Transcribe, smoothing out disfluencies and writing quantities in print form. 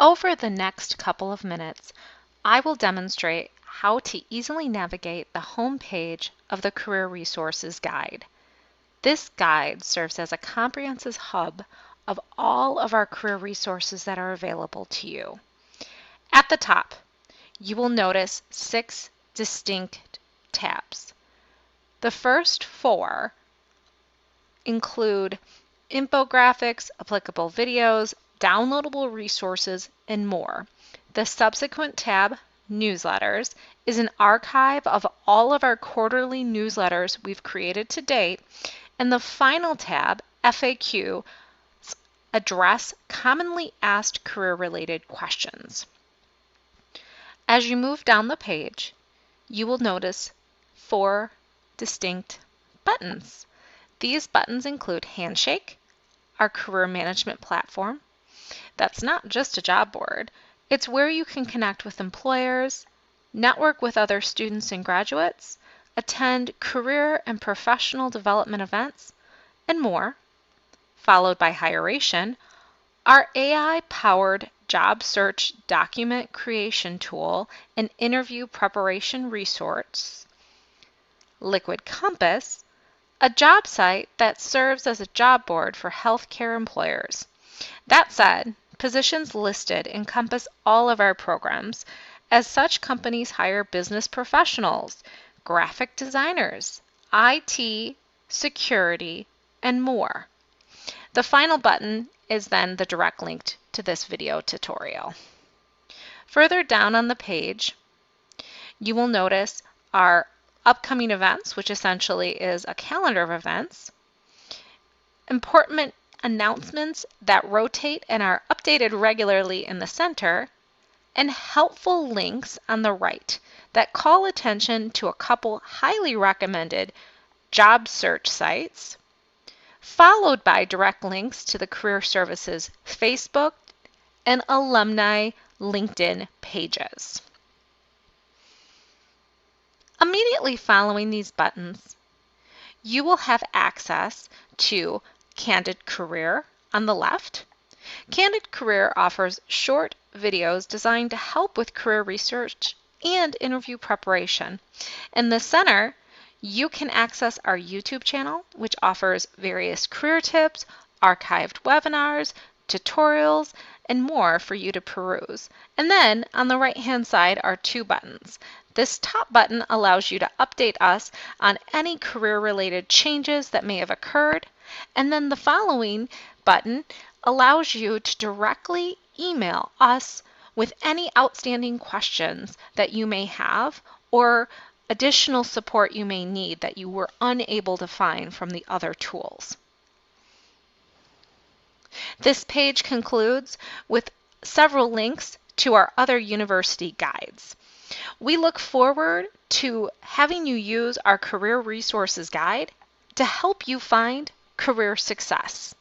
Over the next couple of minutes, I will demonstrate how to easily navigate the home page of the Career Resources Guide. This guide serves as a comprehensive hub of all of our career resources that are available to you. At the top, you will notice 6 distinct tabs. The first 4 include infographics, applicable videos, downloadable resources, and more. The subsequent tab, Newsletters, is an archive of all of our quarterly newsletters we've created to date, and the final tab, FAQ, address commonly asked career-related questions. As you move down the page, you will notice 4 distinct buttons. These buttons include Handshake, our career management platform. That's not just a job board. It's where you can connect with employers, network with other students and graduates, attend career and professional development events, and more. Followed by Hiration, our AI-powered job search document creation tool and interview preparation resource. Liquid Compass, a job site that serves as a job board for healthcare employers. That said, positions listed encompass all of our programs. As such, companies hire business professionals, graphic designers, IT, security, and more. The final button is then the direct link to this video tutorial. Further down on the page, you will notice our upcoming events, which essentially is a calendar of events, important announcements that rotate and are updated regularly in the center, and helpful links on the right that call attention to a couple highly recommended job search sites, followed by direct links to the Career Services Facebook and alumni LinkedIn pages. Immediately following these buttons, you will have access to Candid Career on the left. Candid Career offers short videos designed to help with career research and interview preparation. In the center, you can access our YouTube channel, which offers various career tips, archived webinars, tutorials, and more for you to peruse. And then on the right-hand side are 2 buttons. This top button allows you to update us on any career-related changes that may have occurred, and then the following button allows you to directly email us with any outstanding questions that you may have or additional support you may need that you were unable to find from the other tools. This page concludes with several links to our other university guides. We look forward to having you use our Career Resources Guide to help you find career success.